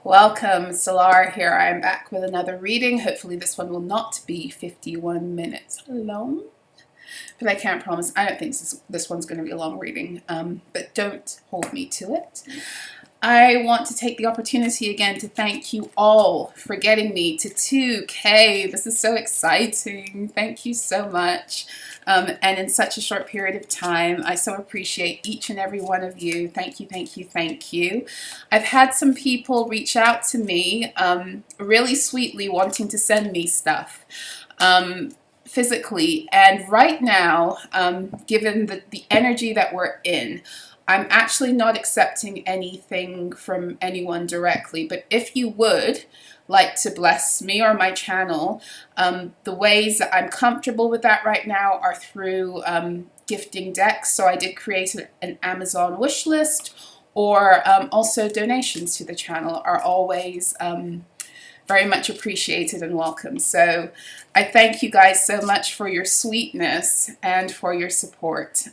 Welcome, Solara here. I am back with another reading. Hopefully this one will not be 51 minutes long, but I can't promise. I don't think this one's going to be a long reading, but don't hold me to it. I want to take the opportunity again to thank you all for getting me to 2K. This is so exciting. Thank you so much. And in such a short period of time, I so appreciate each and every one of you. Thank you, thank you, thank you. I've had some people reach out to me really sweetly wanting to send me stuff physically. And right now, given the energy that we're in, I'm actually not accepting anything from anyone directly, but if you would like to bless me or my channel, the ways that I'm comfortable with that right now are through gifting decks. So I did create an Amazon wish list, or also donations to the channel are always very much appreciated and welcome. So I thank you guys so much for your sweetness and for your support.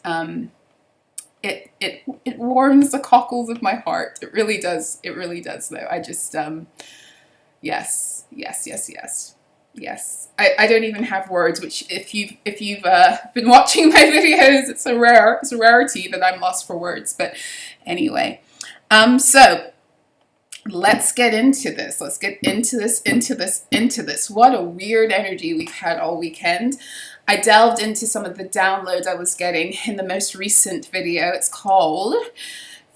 It warms the cockles of my heart. It really does. It really does, though. I just, yes. I don't even have words, which if you've been watching my videos, it's a rarity that I'm lost for words. But anyway, so let's get into this. Let's get into this. What a weird energy we've had all weekend. I delved into some of the downloads I was getting in the most recent video. It's called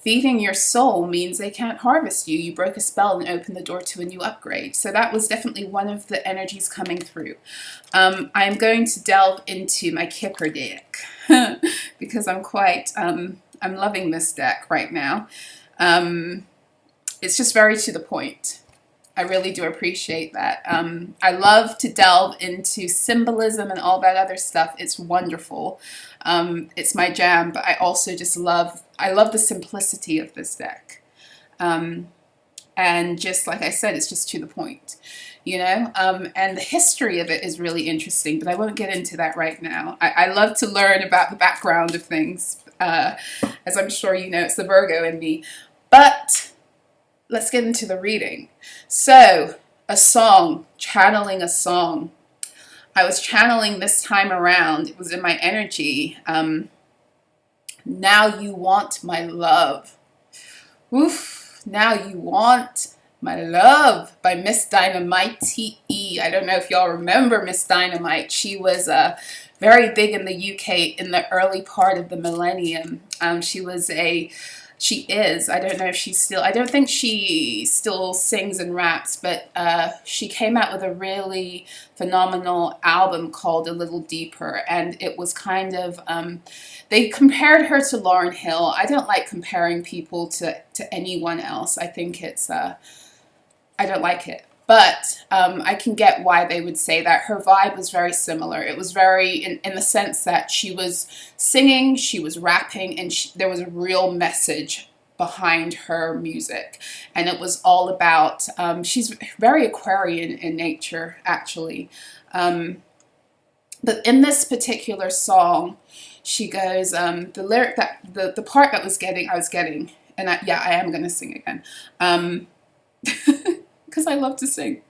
Feeding Your Soul Means They Can't Harvest You. You broke a spell and opened the door to a new upgrade. So that was definitely one of the energies coming through. I'm going to delve into my Kipper deck because I'm loving this deck right now. It's just very to the point. I really do appreciate that. I love to delve into symbolism and all that other stuff. It's wonderful. It's my jam, but I also just love the simplicity of this deck. And just like I said, it's just to the point, you know? And the history of it is really interesting, but I won't get into that right now. I love to learn about the background of things. As I'm sure you know, it's the Virgo in me. But let's get into the reading. So, a song, channeling a song. I was channeling this time around. It was in my energy. Now You Want My Love. Oof, Now You Want My Love by Miss Dynamite TE. I don't know if y'all remember Miss Dynamite. She was very big in the UK in the early part of the millennium. She is. I don't know if she's still, I don't think she still sings and raps, but she came out with a really phenomenal album called A Little Deeper, and it was kind of, they compared her to Lauryn Hill. I don't like comparing people to anyone else. I think it's, I don't like it. But I can get why they would say that. Her vibe was very similar. It was very, in the sense that she was singing, she was rapping, and there was a real message behind her music. And it was all about, she's very Aquarian in nature, actually. But in this particular song, she goes, the lyric that, the part that I was getting, and I am going to sing again. Because I love to sing.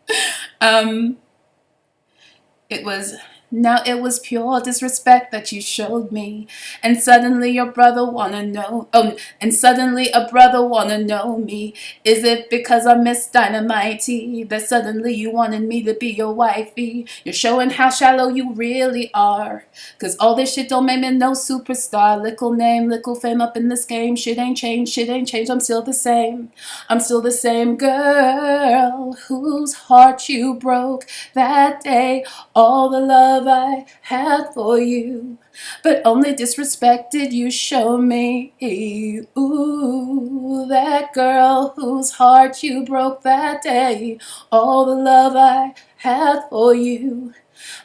It was pure disrespect that you showed me, and suddenly your brother wanna know. Oh, and suddenly a brother wanna know me. Is it because I Miss Dynamite that suddenly you wanted me to be your wifey? You're showing how shallow you really are. Cause all this shit don't make me no superstar. Little name, little fame up in this game. Shit ain't changed. I'm still the same. I'm still the same girl whose heart you broke that day. All the love I had for you, but only disrespected you show me. Ooh, that girl whose heart you broke that day. All the love I had for you,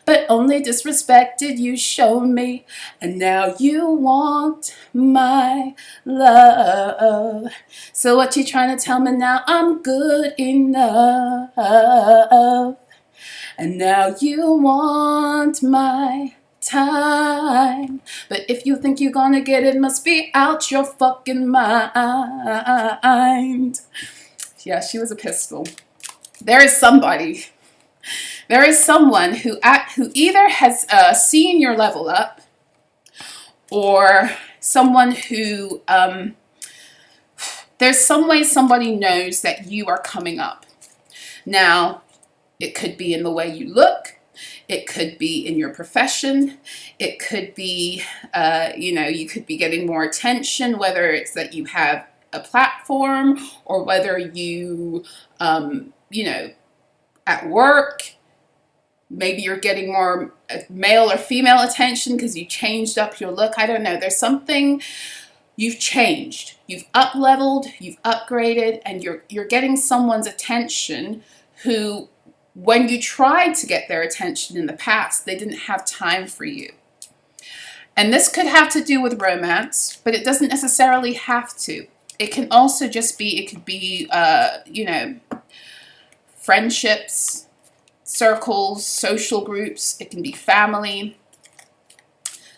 but only disrespected you show me. And now you want my love. So what you trying to tell me now? I'm good enough. And now you want my time. But if you think you're gonna get it, must be out your fucking mind. Yeah, she was a pistol. There is somebody. There is someone who either has seen your level up, or someone who, there's some way somebody knows that you are coming up. Now, it could be in the way you look. It could be in your profession. It could be, you know, you could be getting more attention, whether it's that you have a platform, or whether you, you know, at work, maybe you're getting more male or female attention because you changed up your look. I don't know. There's something, you've changed. You've up-leveled, you've upgraded, and you're getting someone's attention who, when you tried to get their attention in the past, they didn't have time for you. And this could have to do with romance, but it doesn't necessarily have to. It can also just be, it could be, you know, friendships, circles, social groups. It can be family.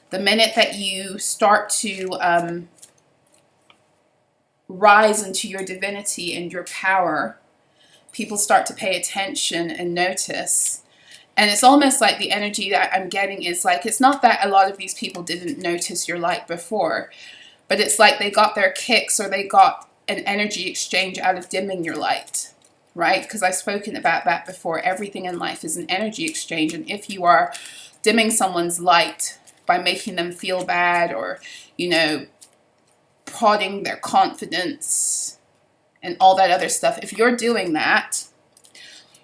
The minute that you start to rise into your divinity and your power, people start to pay attention and notice. And it's almost like the energy that I'm getting is like, it's not that a lot of these people didn't notice your light before, but it's like they got their kicks, or they got an energy exchange out of dimming your light, right? Because I've spoken about that before. Everything in life is an energy exchange. And if you are dimming someone's light by making them feel bad, or, you know, prodding their confidence and all that other stuff, if you're doing that,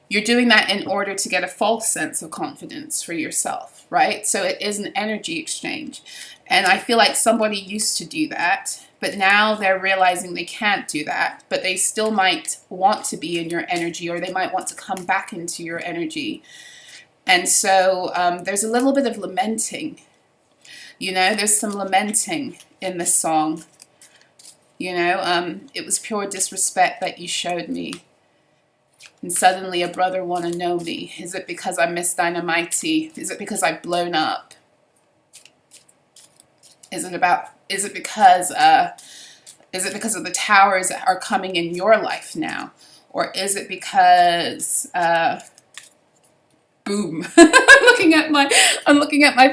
you're doing that in order to get a false sense of confidence for yourself, right? So it is an energy exchange. And I feel like somebody used to do that, but now they're realizing they can't do that, but they still might want to be in your energy, or they might want to come back into your energy. And so there's a little bit of lamenting, you know, there's some lamenting in this song. You know, it was pure disrespect that you showed me. And suddenly a brother want to know me. Is it because I miss dynamite? Is it because I've blown up? Is it because of the towers that are coming in your life now? Or is it because boom. I'm looking at my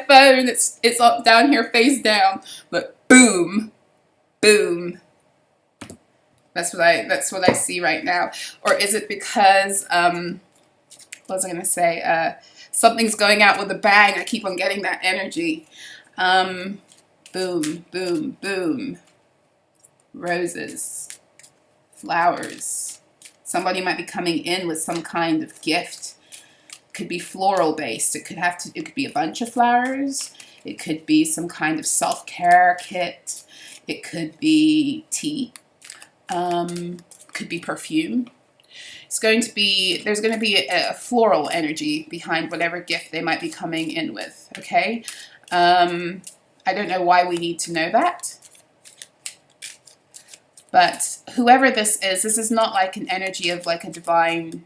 phone. It's up down here face down. But boom. Boom. That's what I see right now. Or is it because what was I gonna say? Something's going out with a bang. I keep on getting that energy. Boom, boom, boom. Roses, flowers. Somebody might be coming in with some kind of gift. It could be floral based. It could be a bunch of flowers. It could be some kind of self-care kit. It could be tea. Could be perfume. There's going to be a floral energy behind whatever gift they might be coming in with, okay? I don't know why we need to know that. But whoever this is not like an energy of like a divine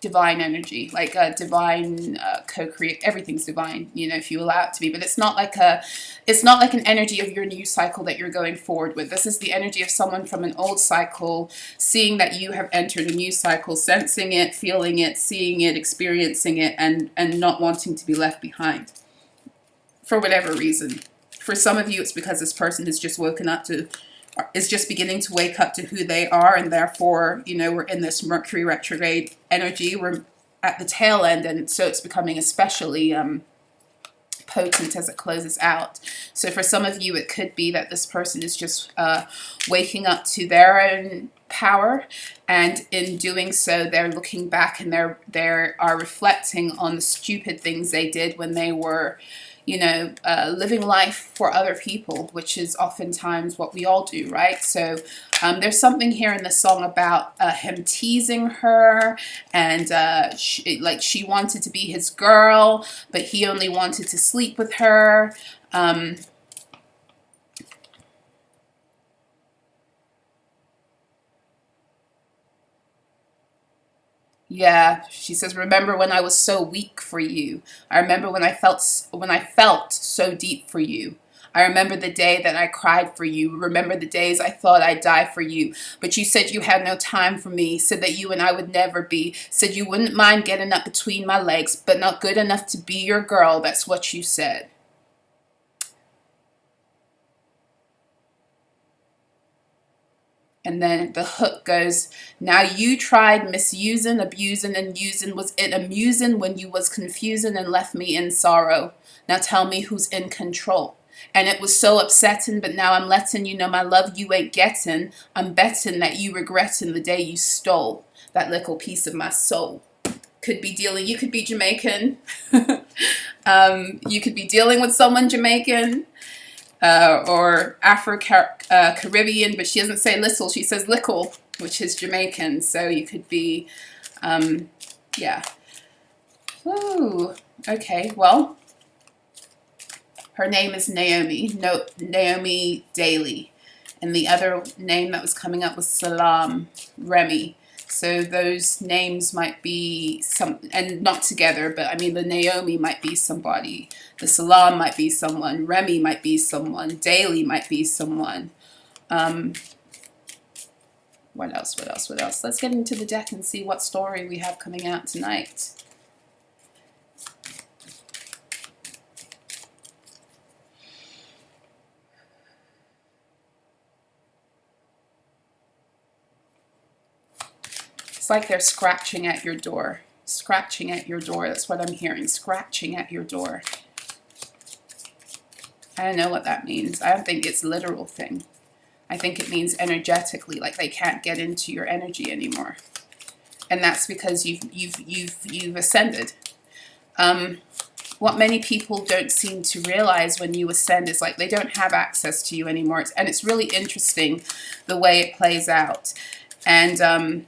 energy, like a divine co-create. Everything's divine, you know, if you allow it to be. But it's not like an energy of your new cycle that you're going forward with. This is the energy of someone from an old cycle, seeing that you have entered a new cycle, sensing it, feeling it, seeing it, experiencing it, and not wanting to be left behind for whatever reason. For some of you, it's because this person has just is just beginning to wake up to who they are, and therefore, you know, we're in this Mercury retrograde energy. We're at the tail end, and so it's becoming especially potent as it closes out. So for some of you, it could be that this person is just waking up to their own power, and in doing so, they're looking back and they are reflecting on the stupid things they did when they were, you know, living life for other people, which is oftentimes what we all do, right? So there's something here in the song about him teasing her, and she wanted to be his girl, but he only wanted to sleep with her. Yeah, she says, remember when I was so weak for you. I remember when I felt so deep for you. I remember the day that I cried for you. Remember the days I thought I'd die for you. But you said you had no time for me. Said that you and I would never be. Said you wouldn't mind getting up between my legs, but not good enough to be your girl. That's what you said. And then the hook goes, now you tried misusing, abusing, and using. Was it amusing when you was confusing and left me in sorrow? Now tell me who's in control. And it was so upsetting, but now I'm letting you know my love you ain't getting. I'm betting that you regretting the day you stole that little piece of my soul. Could be dealing, you could be Jamaican. You could be dealing with someone Jamaican. Or Afro-Caribbean, but she doesn't say little, she says lickle, which is Jamaican. So you could be, yeah. Ooh, okay, well, her name is Naomi, Naomi Daly. And the other name that was coming up was Salam Remy. So those names might be some, and not together, but I mean the Naomi might be somebody, the Salam might be someone, Remy might be someone, Daly might be someone. What else? Let's get into the deck and see what story we have coming out tonight. It's like they're scratching at your door. Scratching at your door. That's what I'm hearing. Scratching at your door. I don't know what that means. I don't think it's a literal thing. I think it means energetically, like they can't get into your energy anymore. And that's because you've ascended. What many people don't seem to realize when you ascend is like they don't have access to you anymore. And it's really interesting the way it plays out. And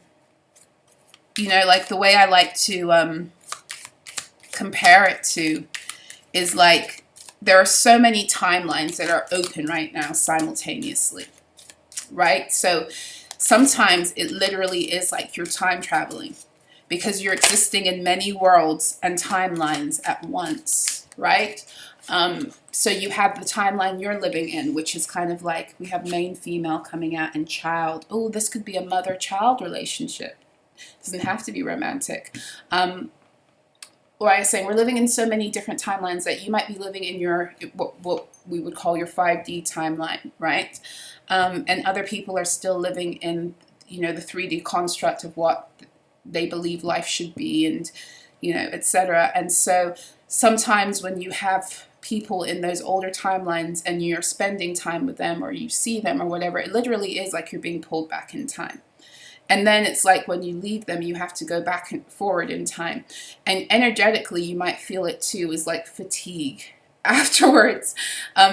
you know, like the way I like to compare it to is like there are so many timelines that are open right now simultaneously, right? So sometimes it literally is like you're time traveling because you're existing in many worlds and timelines at once, right? So you have the timeline you're living in, which is kind of like we have main female coming out and child. Oh, this could be a mother-child relationship. Doesn't have to be romantic. Or I was saying we're living in so many different timelines that you might be living in your what we would call your 5D timeline, right? And other people are still living in, you know, the 3D construct of what they believe life should be, and you know, etc. And so sometimes when you have people in those older timelines and you're spending time with them or you see them or whatever, it literally is like you're being pulled back in time. And then it's like when you leave them, you have to go back and forward in time. And energetically, you might feel it too, is like fatigue afterwards.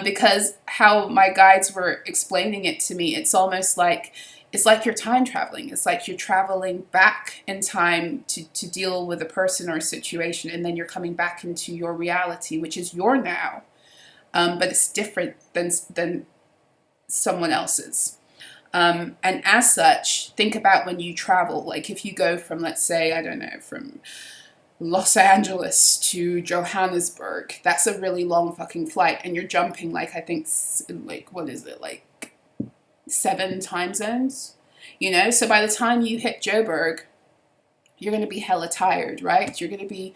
Because how my guides were explaining it to me, it's almost like, it's like you're time traveling. It's like you're traveling back in time to deal with a person or a situation. And then you're coming back into your reality, which is your now. But it's different than someone else's. And as such, think about when you travel, like if you go from, let's say, I don't know, from Los Angeles to Johannesburg, that's a really long fucking flight. And you're jumping like, I think, like, what is it, like 7 time zones? You know, so by the time you hit Joburg, you're going to be hella tired, right? You're going to be,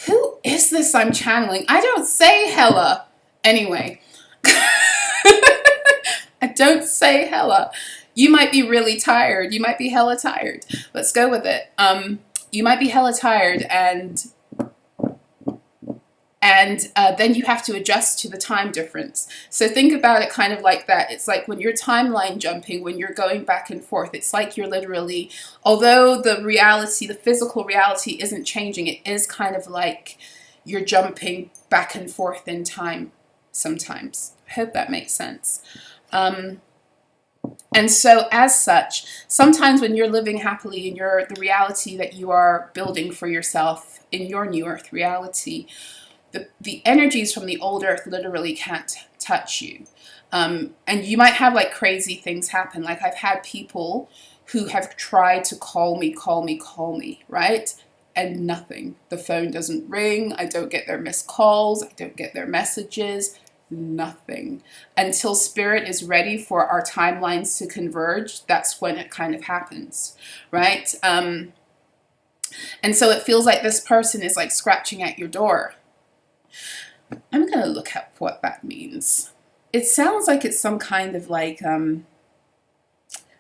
who is this I'm channeling? I don't say hella. Anyway. I don't say hella. You might be really tired. You might be hella tired. Let's go with it. You might be hella tired, and then you have to adjust to the time difference. So think about it kind of like that. It's like when you're timeline jumping, when you're going back and forth, it's like you're literally, although the reality, the physical reality isn't changing, it is kind of like you're jumping back and forth in time sometimes. I hope that makes sense. And so as such, sometimes when you're living happily in the reality that you are building for yourself in your new earth reality, the energies from the old earth literally can't touch you. And you might have like crazy things happen. Like I've had people who have tried to call me, right? And nothing. The phone doesn't ring. I don't get their missed calls. I don't get their messages. nothing. Until spirit is ready for our timelines to converge, that's when it kind of happens, right? And so it feels like this person is like scratching at your door. I'm going to look up what that means. It sounds like it's some kind of like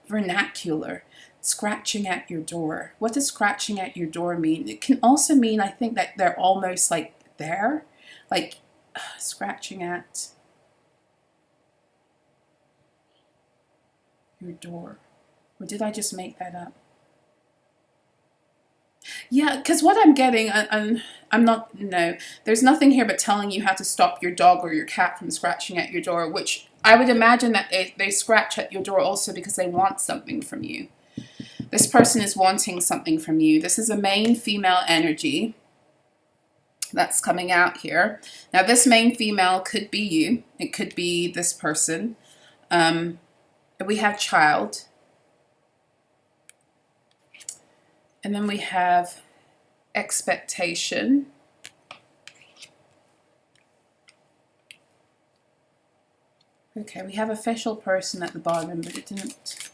vernacular. Scratching at your door. What does scratching at your door mean? It can also mean, I think, that they're almost like there, like scratching at your door. Or did I just make that up? Yeah, because what I'm getting, I'm not, no, there's nothing here but telling you how to stop your dog or your cat from scratching at your door, which I would imagine that they scratch at your door also because they want something from you. This person is wanting something from you. This is a main female energy that's coming out here. Now, this main female could be you. It could be this person. We have child. And then we have expectation. Okay, we have official person at the bottom, but it didn't.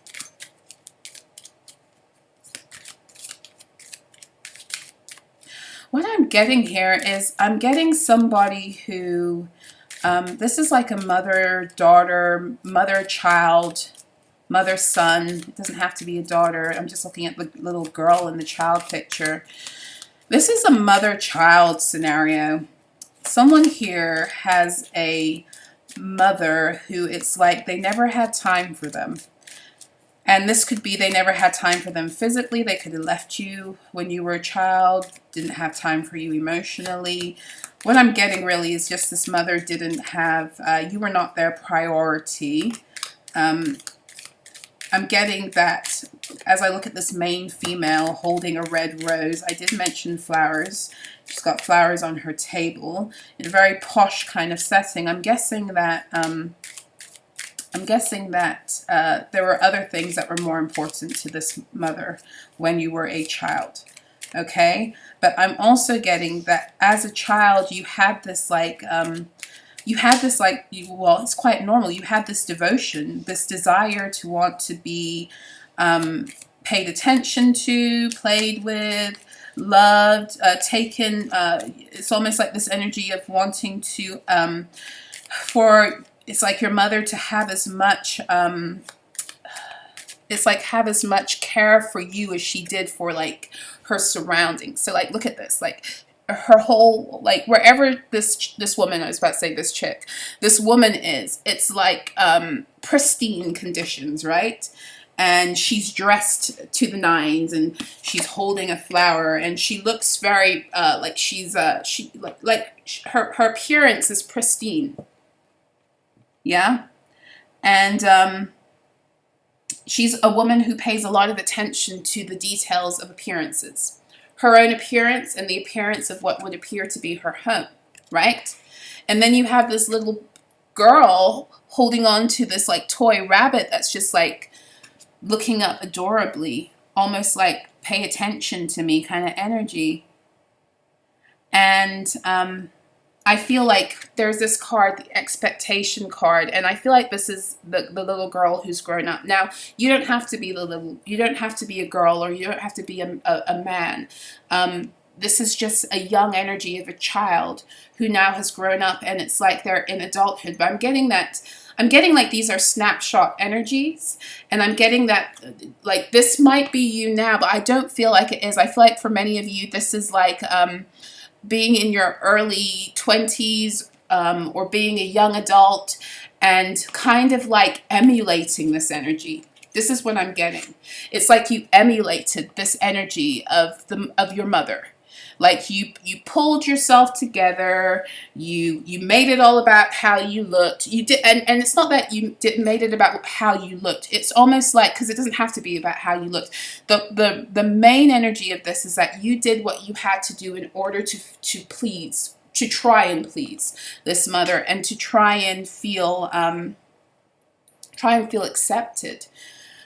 What I'm getting here is I'm getting somebody who, this is like a mother-daughter, mother-child, mother-son. It doesn't have to be a daughter. I'm just looking at the little girl in the child picture. This is a mother-child scenario. Someone here has a mother who it's like they never had time for them. And this could be they never had time for them physically. They could have left you when you were a child, didn't have time for you emotionally. What I'm getting really is just this mother didn't have, you were not their priority. I'm getting that as I look at this main female holding a red rose. I did mention flowers. She's got flowers on her table in a very posh kind of setting. I'm guessing that there were other things that were more important to this mother when you were a child. Okay, but I'm also getting that as a child you had this like well, it's quite normal. You had this devotion, this desire to want to be paid attention to, played with, loved, taken. It's almost like this energy of wanting to, it's like your mother to have as much, it's like have as much care for you as she did for like her surroundings. So like, look at this, like her whole, like wherever this woman, I was about to say this chick, this woman is, it's like pristine conditions, right? And she's dressed to the nines and she's holding a flower and she looks very like she's her appearance is pristine. Yeah. And she's a woman who pays a lot of attention to the details of appearances. Her own appearance and the appearance of what would appear to be her home, right? And then you have this little girl holding on to this like toy rabbit that's just like looking up adorably, almost like pay attention to me kind of energy. And I feel like there's this card, the expectation card, and I feel like this is the little girl who's grown up. Now, you don't have to be you don't have to be a girl, or you don't have to be a man. This is just a young energy of a child who now has grown up, and it's like they're in adulthood. But I'm getting like these are snapshot energies, and I'm getting that like this might be you now, but I don't feel like it is. I feel like for many of you, this is like being in your early 20s or being a young adult and kind of like emulating this energy. This is what I'm getting. It's like you emulated this energy of your mother. Like you pulled yourself together, you made it all about how you looked. You did, and it's not that you made it about how you looked. It's almost like, because it doesn't have to be about how you looked. The main energy of this is that you did what you had to do in order to please, to try and please this mother, and to try and feel accepted.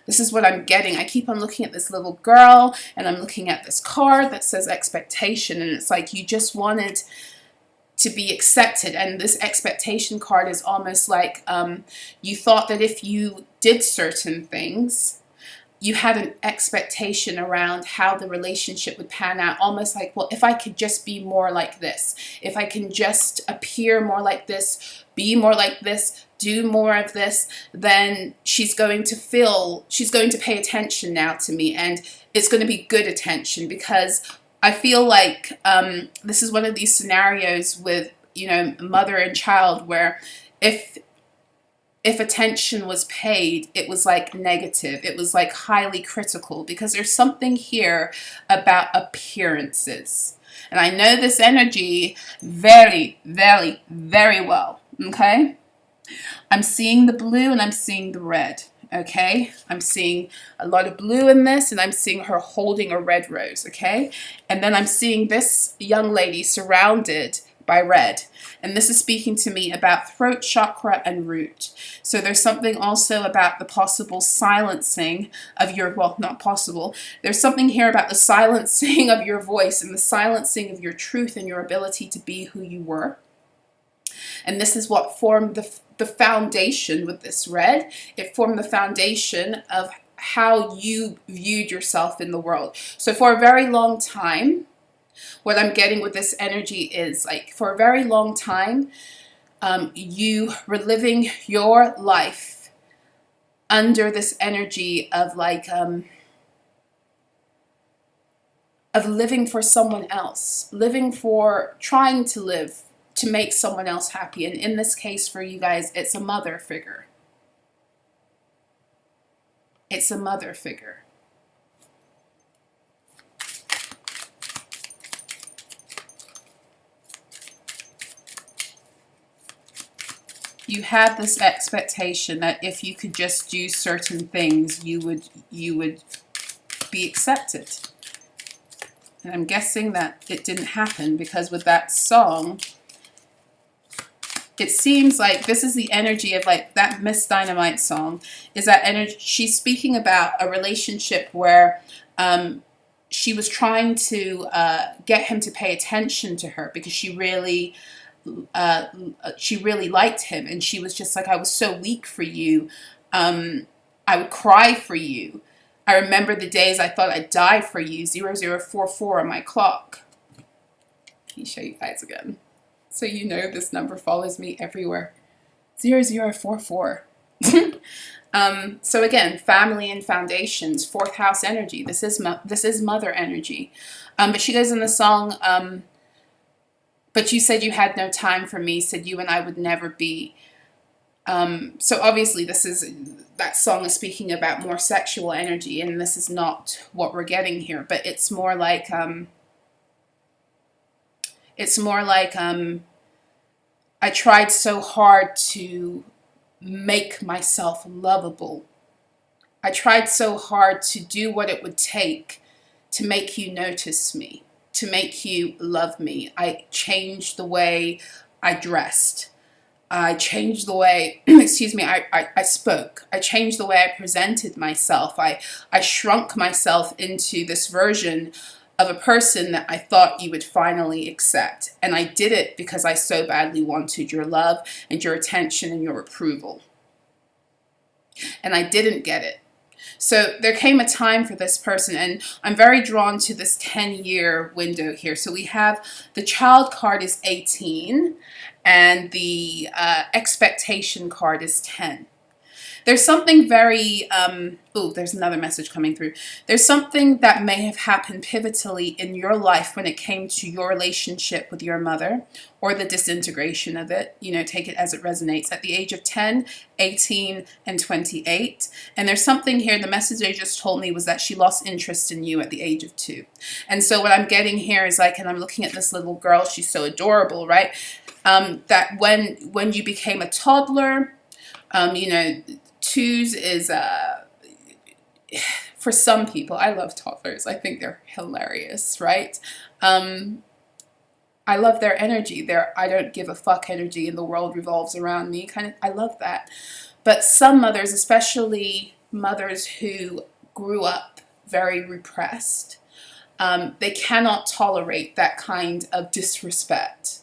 This is what I'm getting. I keep on looking at this little girl, and I'm looking at this card that says expectation, and it's like you just wanted to be accepted. And this expectation card is almost like you thought that if you did certain things, you had an expectation around how the relationship would pan out, almost like, well, if I could just be more like this, if I can just appear more like this, be more like this, do more of this, then she's going to pay attention now to me, and it's going to be good attention, because I feel like this is one of these scenarios with, you know, mother and child, where if attention was paid, it was like negative. It was like highly critical, because there's something here about appearances. And I know this energy very, very, very well, okay? I'm seeing the blue and I'm seeing the red, okay? I'm seeing a lot of blue in this, and I'm seeing her holding a red rose, okay? And then I'm seeing this young lady surrounded by red. And this is speaking to me about throat chakra and root. So there's something also about the possible silencing of your, well, not possible. There's something here about the silencing of your voice and the silencing of your truth and your ability to be who you were. And this is what formed the foundation with this red. It formed the foundation of how you viewed yourself in the world. So for a very long time, what I'm getting with this energy is, like, for a very long time, you were living your life under this energy of like, of living for someone else, trying to live to make someone else happy. And in this case for you guys, it's a mother figure. It's a mother figure. You had this expectation that if you could just do certain things, you would be accepted. And I'm guessing that it didn't happen, because with that song, it seems like this is the energy of, like, that Miss Dynamite song is that energy. She's speaking about a relationship where she was trying to get him to pay attention to her, because she really liked him, and she was just like, I was so weak for you. I would cry for you. I remember the days I thought I'd die for you. 0044 on my clock. Let me show you guys again, so you know this number follows me everywhere. 0044. So again, family and foundations, fourth house energy. This is mother energy. But she goes in the song, but you said you had no time for me, said you and I would never be. So obviously that song is speaking about more sexual energy, and this is not what we're getting here, but it's more like, I tried so hard to make myself lovable. I tried so hard to do what it would take to make you notice me, to make you love me. I changed the way I dressed. I changed the way, excuse me, I spoke. I changed the way I presented myself. I shrunk myself into this version of a person that I thought you would finally accept. And I did it because I so badly wanted your love and your attention and your approval. And I didn't get it. So there came a time for this person, and I'm very drawn to this 10-year window here. So we have the child card is 18, and the expectation card is 10. There's something very, there's another message coming through. There's something that may have happened pivotally in your life when it came to your relationship with your mother, or the disintegration of it. You know, take it as it resonates. At the age of 10, 18, and 28. And there's something here, the message they just told me was that she lost interest in you at the age of 2. And so what I'm getting here is like, and I'm looking at this little girl, she's so adorable, right? That when you became a toddler, you know, 2s is, for some people, I love toddlers. I think they're hilarious, right? I love their energy, their I don't give a fuck energy, and the world revolves around me kind of. I love that. But some mothers, especially mothers who grew up very repressed, they cannot tolerate that kind of disrespect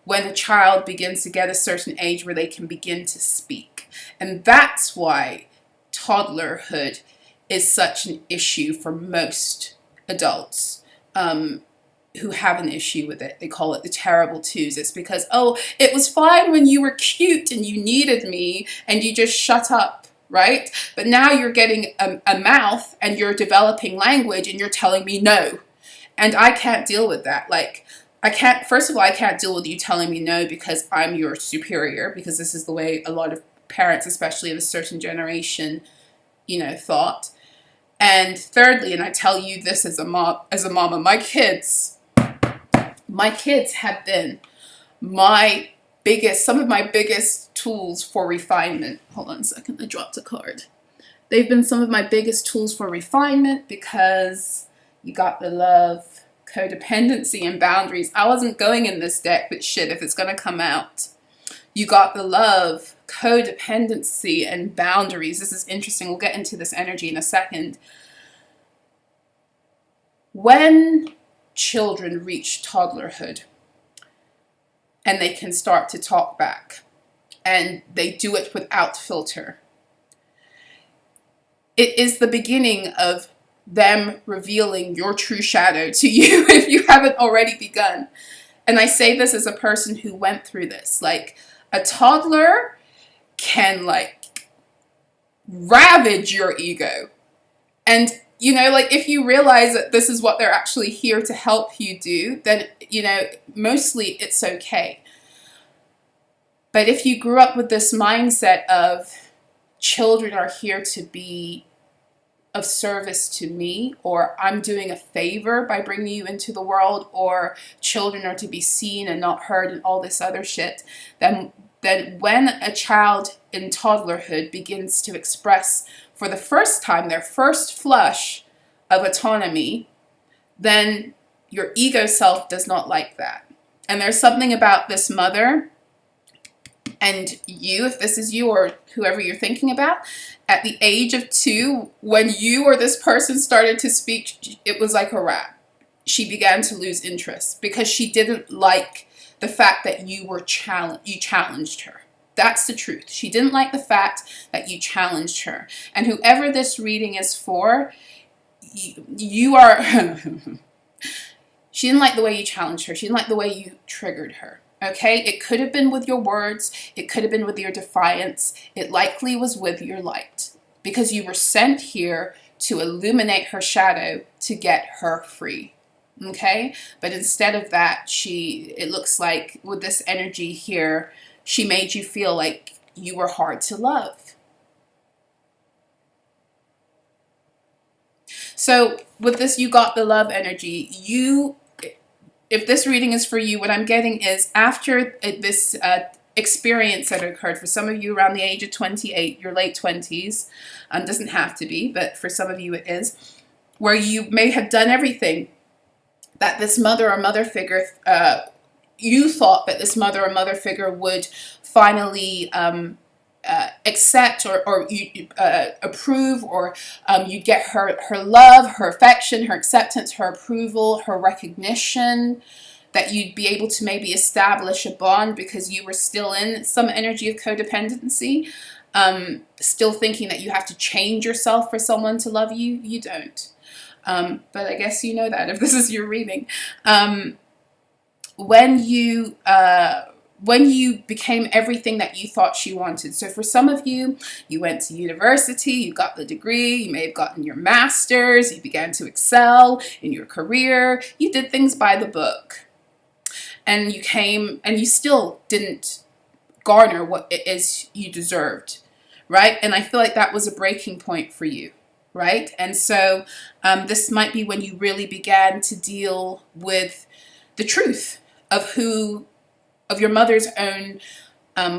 when a child begins to get a certain age where they can begin to speak. And that's why toddlerhood is such an issue for most adults who have an issue with it. They call it the terrible twos. It's because, oh, it was fine when you were cute and you needed me and you just shut up, right? But now you're getting a mouth and you're developing language and you're telling me no. And I can't deal with that. Like, first of all, I can't deal with you telling me no because I'm your superior, because this is the way a lot of parents, especially of a certain generation, you know, thought. And thirdly, and I tell you this as a mama, my kids have been some of my biggest tools for refinement. Hold on a second, I dropped a card. They've been some of my biggest tools for refinement because you got the love, codependency, and boundaries. I wasn't going in this deck, but shit, if it's going to come out. You got the love, codependency, and boundaries. This is interesting. We'll get into this energy in a second. When children reach toddlerhood and they can start to talk back and they do it without filter, it is the beginning of them revealing your true shadow to you if you haven't already begun. And I say this as a person who went through this. Like, a toddler can like ravage your ego. And, you know, like if you realize that this is what they're actually here to help you do, then, you know, mostly it's okay. But if you grew up with this mindset of children are here to be of service to me, or I'm doing a favor by bringing you into the world, or children are to be seen and not heard and all this other shit, then when a child in toddlerhood begins to express for the first time their first flush of autonomy, then your ego self does not like that. And there's something about this mother and you, if this is you or whoever you're thinking about, at the age of 2, when you or this person started to speak, it was like a wrap. She began to lose interest because she didn't like the fact that you challenged her. That's the truth. She didn't like the fact that you challenged her. And whoever this reading is for, you are... She didn't like the way you challenged her. She didn't like the way you triggered her. Okay? It could have been with your words. It could have been with your defiance. It likely was with your light. Because you were sent here to illuminate her shadow to get her free. Okay? But instead of that, it looks like with this energy here, she made you feel like you were hard to love. So with this, you got the love energy. If this reading is for you, what I'm getting is after this experience that occurred, for some of you around the age of 28, your late 20s, doesn't have to be, but for some of you it is, where you may have done everything that this mother or mother figure, you thought that this mother or mother figure would finally accept or approve, or you get her love, her affection, her acceptance, her approval, her recognition, that you'd be able to maybe establish a bond because you were still in some energy of codependency, still thinking that you have to change yourself for someone to love you. You don't. But I guess you know that if this is your reading. When you became everything that you thought she wanted. So for some of you, you went to university, you got the degree, you may have gotten your master's, you began to excel in your career, you did things by the book. And you came, and you still didn't garner what it is you deserved, right? And I feel like that was a breaking point for you, right? And so this might be when you really began to deal with the truth of your mother's own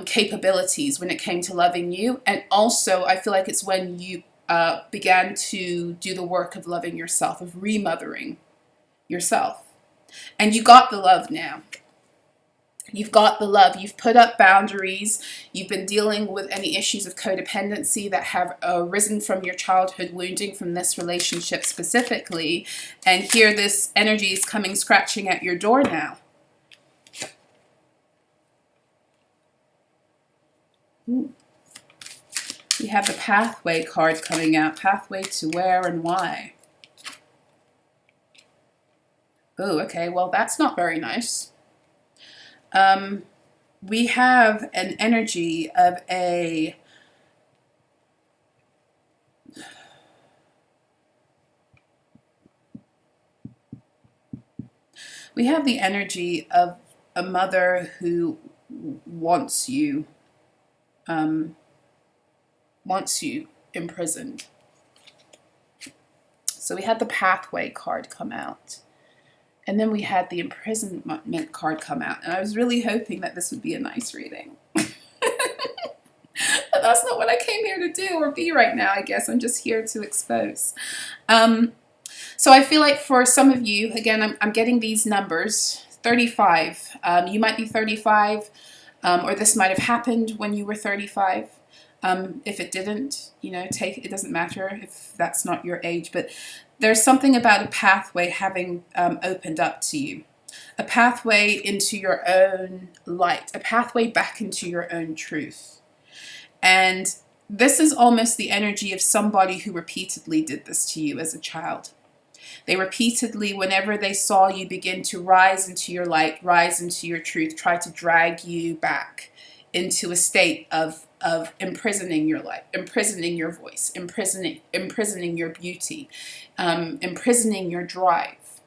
capabilities when it came to loving you. And also, I feel like it's when you began to do the work of loving yourself, of remothering yourself. And you got the love now. You've got the love. You've put up boundaries. You've been dealing with any issues of codependency that have arisen from your childhood wounding from this relationship specifically. And here this energy is coming scratching at your door now. Ooh. We have the pathway card coming out. Pathway to where and why. Oh, okay. Well, that's not very nice. We have an energy of a... We have the energy of a mother who wants you imprisoned. So we had the pathway card come out. And then we had the imprisonment card come out. And I was really hoping that this would be a nice reading. But that's not what I came here to do or be right now, I guess. I'm just here to expose. So I feel like for some of you, again, I'm getting these numbers, 35. You might be 35, or this might have happened when you were 35. If it didn't, you know, it doesn't matter if that's not your age, but there's something about a pathway having opened up to you. A pathway into your own light, a pathway back into your own truth. And this is almost the energy of somebody who repeatedly did this to you as a child. They repeatedly, whenever they saw you begin to rise into your light, rise into your truth, try to drag you back into a state of imprisoning your life, imprisoning your voice, imprisoning your beauty, imprisoning your drive.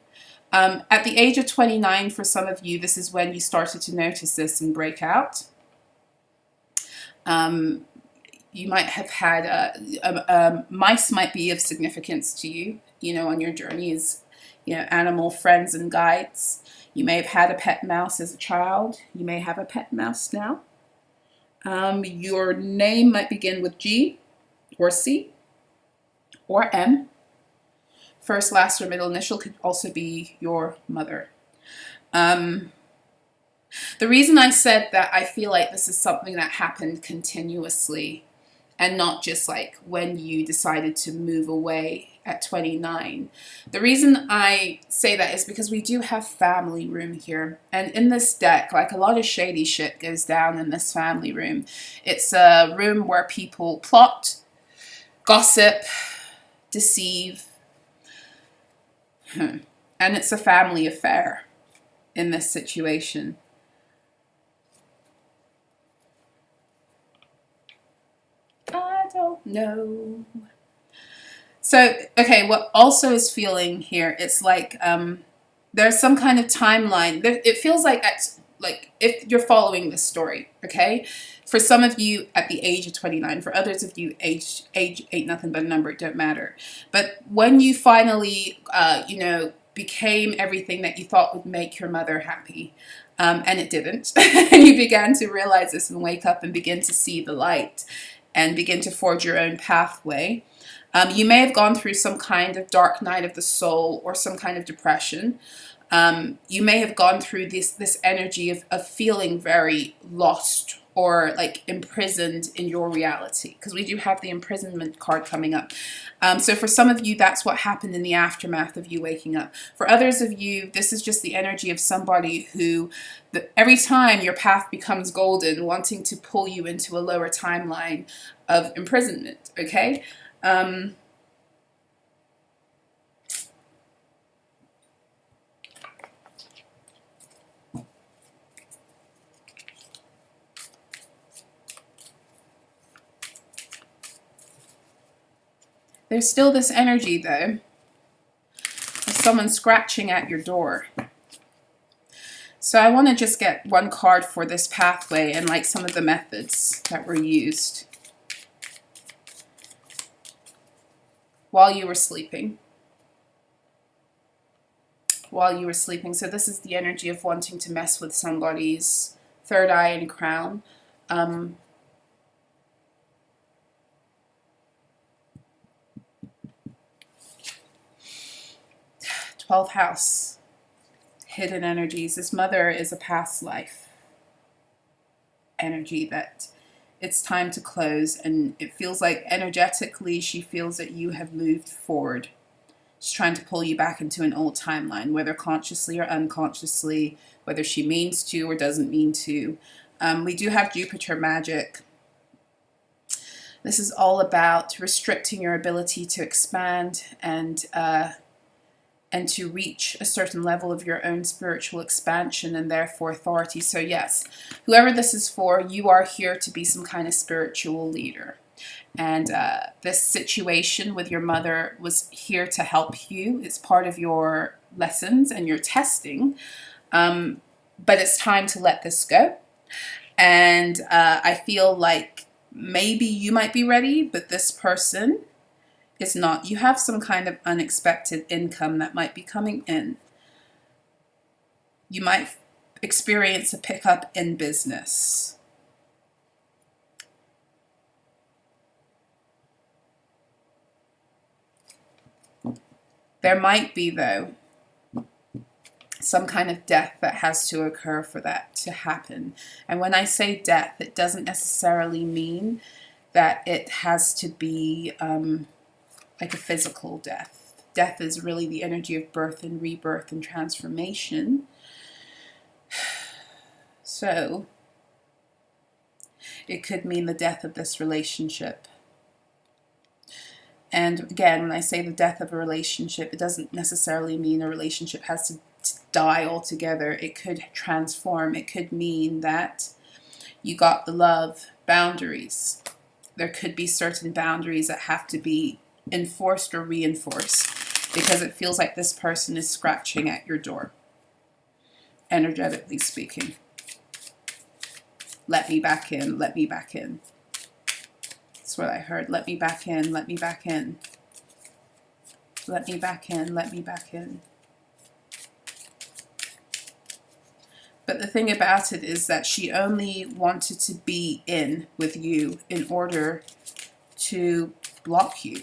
At the age of 29, for some of you, this is when you started to notice this and break out. You might have had mice might be of significance to you, you know, on your journey as, you know, animal friends and guides. You may have had a pet mouse as a child. You may have a pet mouse now. Your name might begin with G or C or M. First, last, or middle initial could also be your mother. The reason I said that I feel like this is something that happened continuously and not just like when you decided to move away at 29. The reason I say that is because we do have family room here. And in this deck, like a lot of shady shit goes down in this family room. It's a room where people plot, gossip, deceive. And it's a family affair in this situation. I don't know. So, okay, what also is feeling here, it's like there's some kind of timeline. It feels like if you're following this story, okay? For some of you at the age of 29, for others of you, age ain't nothing but a number, it don't matter. But when you finally, you know, became everything that you thought would make your mother happy, and it didn't, and you began to realize this and wake up and begin to see the light and begin to forge your own pathway. You may have gone through some kind of dark night of the soul or some kind of depression. You may have gone through this energy of feeling very lost or like imprisoned in your reality, because we do have the imprisonment card coming up. So for some of you, that's what happened in the aftermath of you waking up. For others of you, this is just the energy of somebody who, every time your path becomes golden, wanting to pull you into a lower timeline of imprisonment, okay? There's still this energy, though, of someone scratching at your door. So I want to just get one card for this pathway and like some of the methods that were used while you were sleeping. While you were sleeping. So this is the energy of wanting to mess with somebody's third eye and crown. 12th house, hidden energies. This mother is a past life energy that it's time to close, and it feels like energetically she feels that you have moved forward. She's trying to pull you back into an old timeline, whether consciously or unconsciously, whether she means to or doesn't mean to. We do have Jupiter magic This is all about restricting your ability to expand and to reach a certain level of your own spiritual expansion and therefore authority. So yes, whoever this is for, you are here to be some kind of spiritual leader. And this situation with your mother was here to help you. It's part of your lessons and your testing. But it's time to let this go. And I feel like maybe you might be ready, but this person is not. You have some kind of unexpected income that might be coming in. You might experience a pickup in business. There might be, though, some kind of death that has to occur for that to happen. And when I say death, it doesn't necessarily mean that it has to be like a physical death. Death is really the energy of birth and rebirth and transformation. So it could mean the death of this relationship. And again, when I say the death of a relationship, it doesn't necessarily mean a relationship has to die altogether. It could transform. It could mean that you got the love boundaries. There could be certain boundaries that have to be enforced or reinforced because it feels like this person is scratching at your door, energetically speaking. Let me back in, let me back in. That's what I heard. Let me back in, let me back in. Let me back in, let me back in. But the thing about it is that she only wanted to be in with you in order to block you.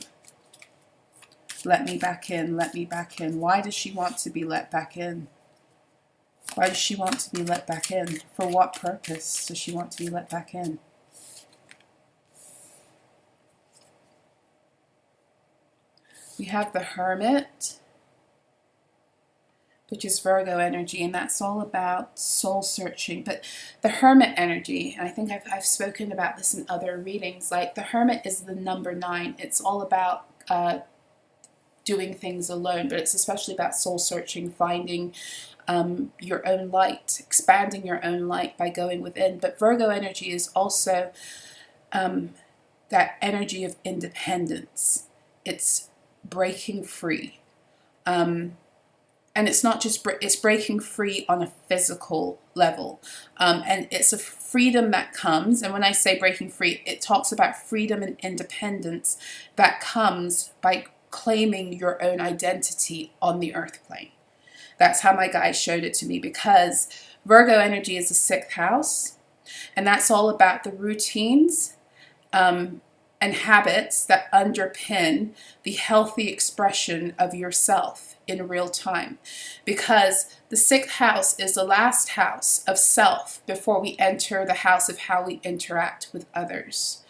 Let me back in, let me back in. Why does she want to be let back in? Why does she want to be let back in? For what purpose does she want to be let back in? We have the Hermit, which is Virgo energy, and that's all about soul searching. But the Hermit energy, and I think I've spoken about this in other readings, like the Hermit is the number 9. It's all about doing things alone, but it's especially about soul searching, finding your own light, expanding your own light by going within. But Virgo energy is also that energy of independence. It's breaking free. And it's not just, it's breaking free on a physical level. And it's a freedom that comes, and when I say breaking free, it talks about freedom and independence that comes by claiming your own identity on the earth plane. That's how my guides showed it to me, because Virgo energy is the 6th house, and that's all about the routines and habits that underpin the healthy expression of yourself in real time. Because the 6th house is the last house of self before we enter the house of how we interact with others.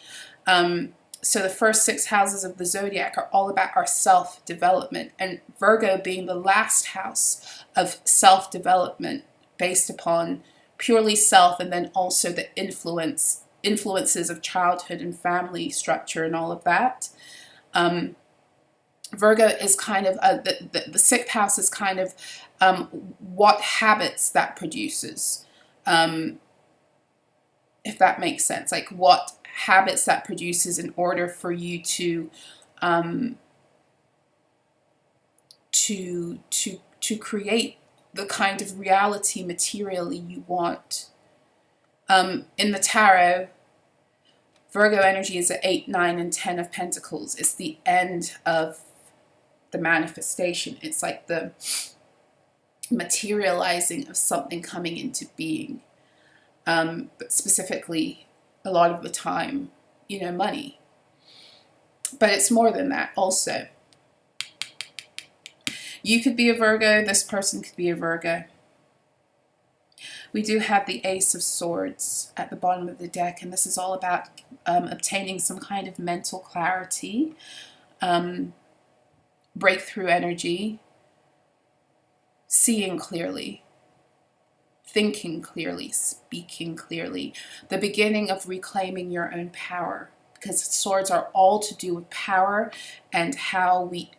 So the first 6 houses of the zodiac are all about our self-development, and Virgo being the last house of self-development based upon purely self, and then also the influences of childhood and family structure and all of that. Virgo is kind of, the 6th house is kind of what habits that produces, if that makes sense, like what habits that produces in order for you to create the kind of reality materially you want. In the tarot, Virgo energy is at 8, 9, and 10 of Pentacles. It's the end of the manifestation. It's like the materializing of something coming into being. But specifically, a lot of the time, you know, money. But it's more than that also. You could be a Virgo, this person could be a Virgo. We do have the Ace of Swords at the bottom of the deck, and this is all about obtaining some kind of mental clarity, breakthrough energy, seeing clearly, thinking clearly, speaking clearly, the beginning of reclaiming your own power. because swords are all to do with power and how we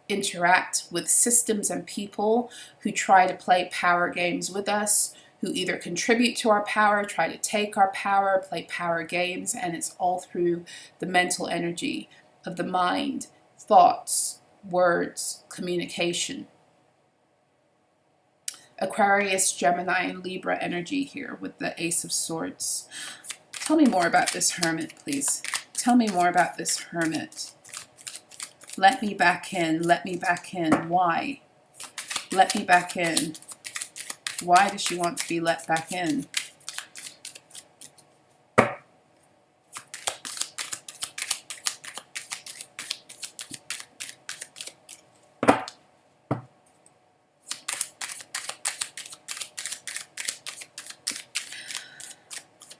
interact with systems and people who try to play power games with us, who either contribute to our power, try to take our power, play power games, and it's all through the mental energy of the mind, thoughts, words, communication. Aquarius, Gemini, and Libra energy here with the Ace of Swords. Tell me more about this Hermit, please. Tell me more about this Hermit. Let me back in. Let me back in. Why? Let me back in. Why does she want to be let back in?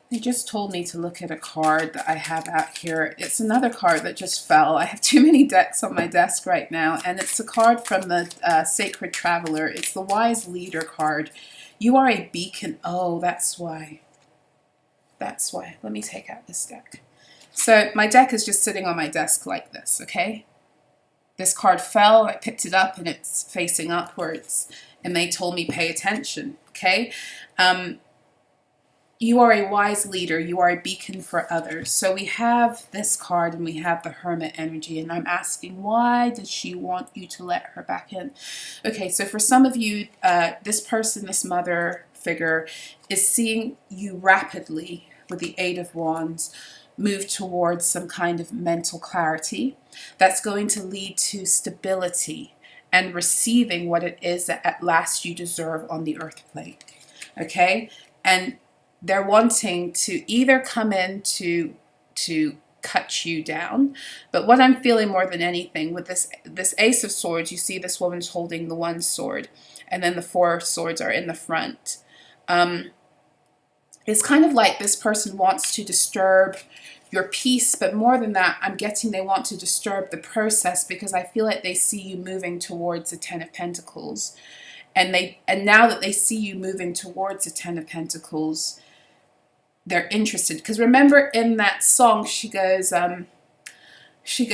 They just told me to look at a card that I have out here. It's another card that just fell. I have too many decks on my desk right now, and it's a card from the Sacred Traveler. It's the Wise Leader card. You are a beacon. Oh, that's why. That's why. Let me take out this deck. So my deck is just sitting on my desk like this, okay? This card fell. I picked it up, and it's facing upwards, and they told me pay attention, okay? You are a wise leader. You are a beacon for others. So we have this card and we have the Hermit energy. And I'm asking, why does she want you to let her back in? Okay, so for some of you, this person, this mother figure, is seeing you rapidly with the Eight of Wands move towards some kind of mental clarity that's going to lead to stability and receiving what it is that at last you deserve on the earth plane. Okay? And they're wanting to either come in to cut you down, but what I'm feeling more than anything with this Ace of Swords, you see this woman's holding the one sword, and then the four swords are in the front. It's kind of like this person wants to disturb your peace, but more than that, I'm getting they want to disturb the process because I feel like they see you moving towards the Ten of Pentacles, and now that they see you moving towards the Ten of Pentacles, they're interested. Because remember in that song, she goes, she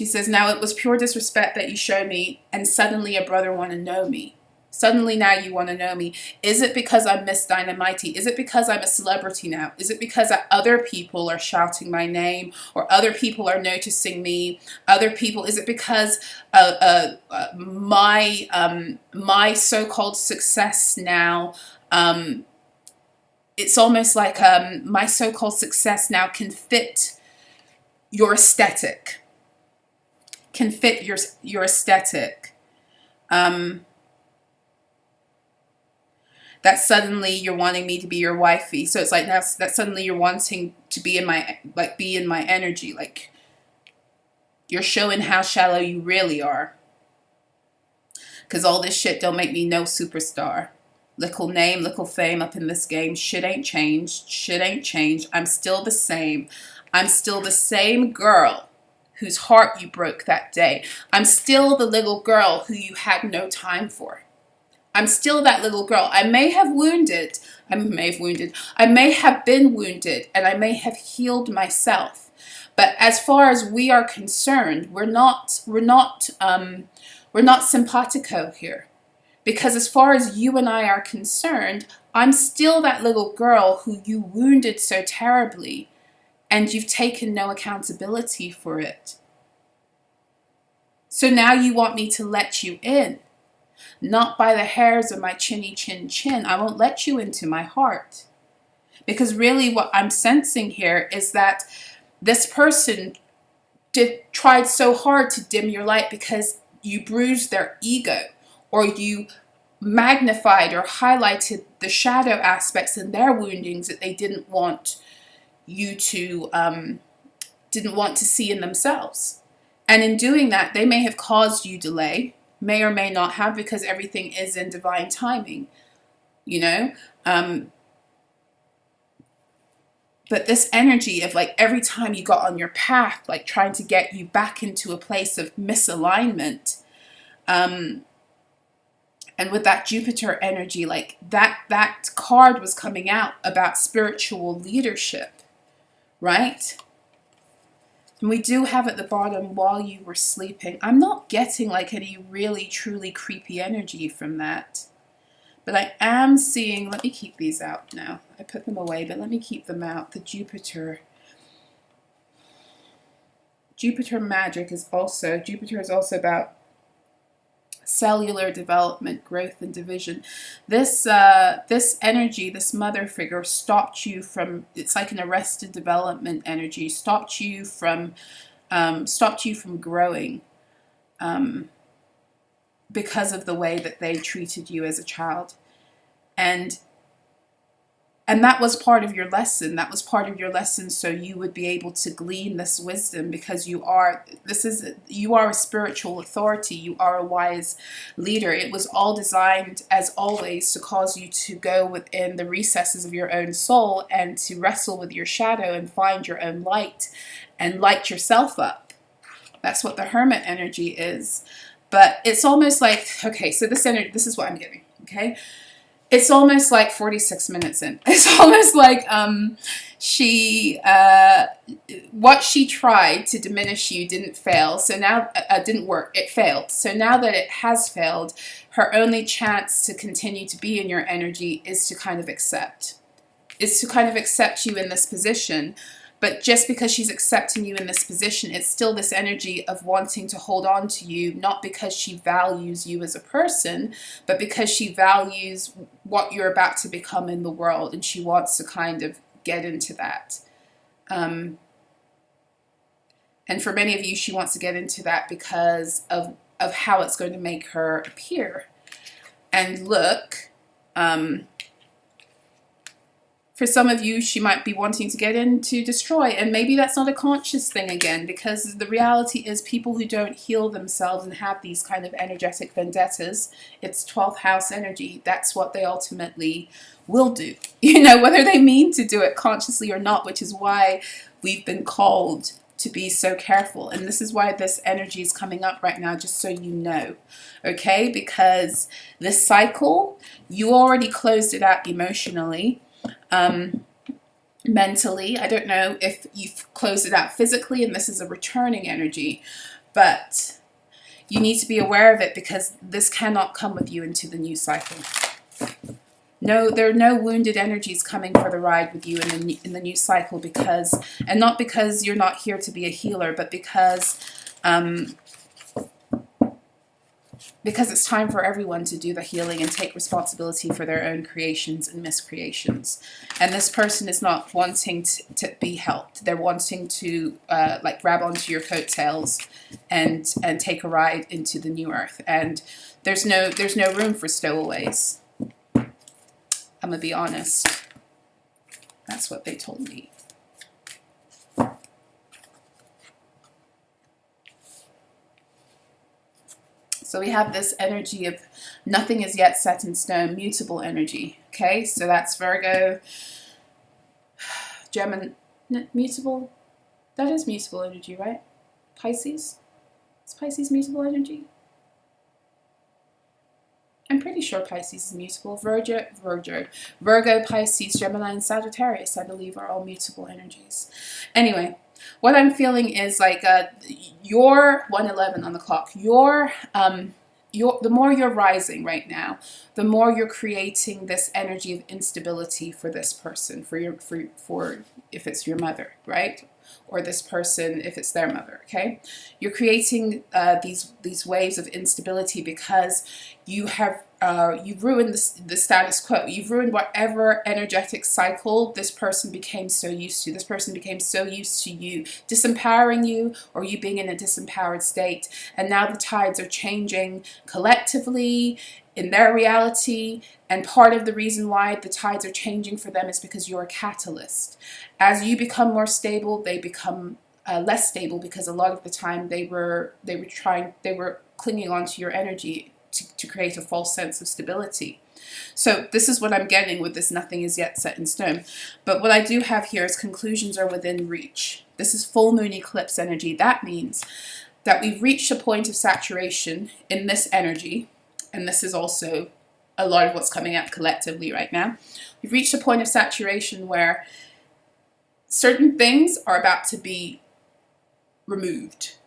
says, now it was pure disrespect that you showed me, and suddenly a brother want to know me. Suddenly now you want to know me. Is it because I'm Miss Dynamite? Is it because I'm a celebrity now? Is it because other people are shouting my name, or other people are noticing me? Other people, is it because my so-called success now, it's almost like my so-called success now can fit your aesthetic, can fit your aesthetic. That suddenly you're wanting me to be your wifey. So it's like that suddenly you're wanting to be in my energy. Like you're showing how shallow you really are. Because all this shit don't make me no superstar. Little name, little fame up in this game. Shit ain't changed. Shit ain't changed. I'm still the same. I'm still the same girl whose heart you broke that day. I'm still the little girl who you had no time for. I'm still that little girl. I may have been wounded, and I may have healed myself. But as far as we are concerned, we're not simpatico here. Because as far as you and I are concerned, I'm still that little girl who you wounded so terribly, and you've taken no accountability for it. So now you want me to let you in. Not by the hairs of my chinny chin chin. I won't let you into my heart. Because really what I'm sensing here is that this person tried so hard to dim your light because you bruised their ego, or you magnified or highlighted the shadow aspects in their woundings that they didn't want you to see in themselves. And in doing that, they may have caused you delay. May or may not have, because everything is in divine timing, you know. But this energy of like every time you got on your path, like trying to get you back into a place of misalignment, and And with that Jupiter energy, like that card was coming out about spiritual leadership, right? And we do have at the bottom, while you were sleeping. I'm not getting like any really truly creepy energy from that. But I am seeing, let me keep these out now. I put them away, but let me keep them out. The Jupiter magic is also, Jupiter is also about cellular development, growth, and division. This energy, this mother figure, stopped you from, it's like an arrested development energy, stopped you from growing because of the way that they treated you as a child. And that was part of your lesson. That was part of your lesson, so you would be able to glean this wisdom, because you are a spiritual authority. You are a wise leader. It was all designed, as always, to cause you to go within the recesses of your own soul and to wrestle with your shadow and find your own light and light yourself up. That's what the Hermit energy is. But it's almost like, okay, so this energy, this is what I'm getting, okay? It's almost like 46 minutes in. It's almost like what she tried to diminish you didn't fail. So now, didn't work. It failed. So now that it has failed, her only chance to continue to be in your energy is to kind of accept. Is to kind of accept you in this position. But just because she's accepting you in this position, it's still this energy of wanting to hold on to you, not because she values you as a person, but because she values what you're about to become in the world, and she wants to kind of get into that. And for many of you, she wants to get into that because of how it's going to make her appear and look. For some of you, she might be wanting to get in to destroy, and maybe that's not a conscious thing again, because the reality is people who don't heal themselves and have these kind of energetic vendettas, it's 12th house energy. That's what they ultimately will do, you know, whether they mean to do it consciously or not, which is why we've been called to be so careful. And this is why this energy is coming up right now, just so you know, okay? Because this cycle, you already closed it out emotionally. Mentally, I don't know if you've closed it out physically, and this is a returning energy, but you need to be aware of it, because this cannot come with you into the new cycle. No, there are no wounded energies coming for the ride with you in the new cycle, because, and not because you're not here to be a healer, but because it's time for everyone to do the healing and take responsibility for their own creations and miscreations. And this person is not wanting to be helped. They're wanting to like grab onto your coattails and take a ride into the new earth. And there's no room for stowaways. I'm gonna be honest. That's what they told me. So we have this energy of nothing is yet set in stone, mutable energy. Okay, so that's Virgo, Gemini, mutable. That is mutable energy, right? Pisces? Is Pisces mutable energy? I'm pretty sure Pisces is mutable. Virgo, Pisces, Gemini, and Sagittarius, I believe, are all mutable energies. Anyway, what I'm feeling is like you're 1:11 on the clock. The more you're rising right now, the more you're creating this energy of instability for this person, for if it's your mother, right? Or this person if it's their mother, okay? You're creating these waves of instability because you've ruined the status quo. You've ruined whatever energetic cycle this person became so used to. This person became so used to you disempowering you, or you being in a disempowered state. And now the tides are changing collectively in their reality. And part of the reason why the tides are changing for them is because you're a catalyst. As you become more stable, they become less stable, because a lot of the time they were clinging onto your energy to create a false sense of stability. So this is what I'm getting with this nothing is yet set in stone. But what I do have here is conclusions are within reach. This is full moon eclipse energy. That means that we've reached a point of saturation in this energy, and this is also a lot of what's coming up collectively right now. We've reached a point of saturation where certain things are about to be removed.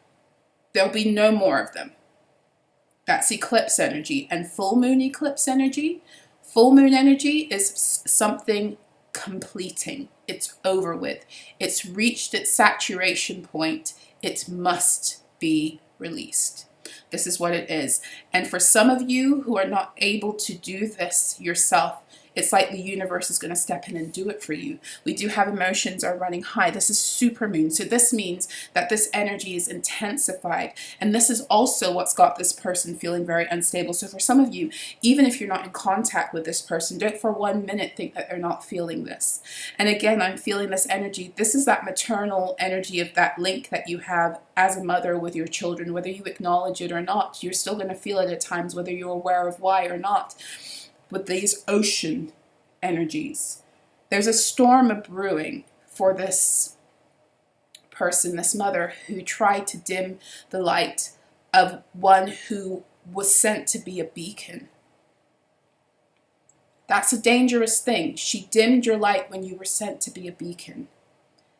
There'll be no more of them. That's eclipse energy. And full moon eclipse energy, full moon energy is something completing. It's over with. It's reached its saturation point. It must be released. This is what it is. And for some of you who are not able to do this yourself, it's like the universe is going to step in and do it for you. We do have emotions are running high. This is super moon. So this means that this energy is intensified. And this is also what's got this person feeling very unstable. So for some of you, even if you're not in contact with this person, don't for 1 minute think that they're not feeling this. And again, I'm feeling this energy. This is that maternal energy of that link that you have as a mother with your children. Whether you acknowledge it or not, you're still going to feel it at times, whether you're aware of why or not. With these ocean energies, there's a storm brewing for this person, this mother, who tried to dim the light of one who was sent to be a beacon. That's a dangerous thing. She dimmed your light when you were sent to be a beacon.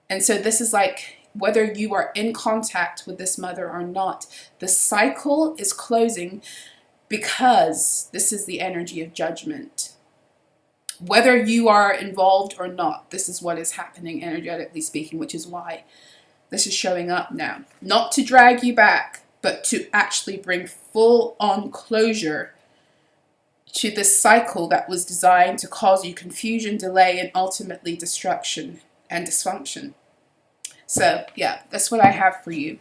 And so this is like, whether you are in contact with this mother or not, the cycle is closing, because this is the energy of judgment. Whether you are involved or not, this is what is happening energetically speaking, which is why this is showing up now. Not to drag you back, but to actually bring full-on closure to this cycle that was designed to cause you confusion, delay, and ultimately destruction and dysfunction. So yeah, that's what I have for you.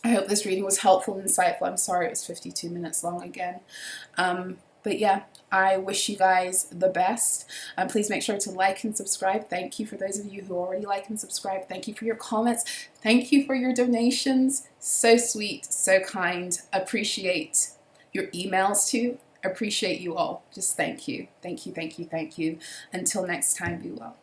I hope this reading was helpful and insightful. I'm sorry it was 52 minutes long again. But yeah, I wish you guys the best. Please make sure to like and subscribe. Thank you for those of you who already like and subscribe. Thank you for your comments. Thank you for your donations. So sweet, so kind. Appreciate your emails too. Appreciate you all. Just thank you. Thank you, thank you, thank you. Until next time, be well.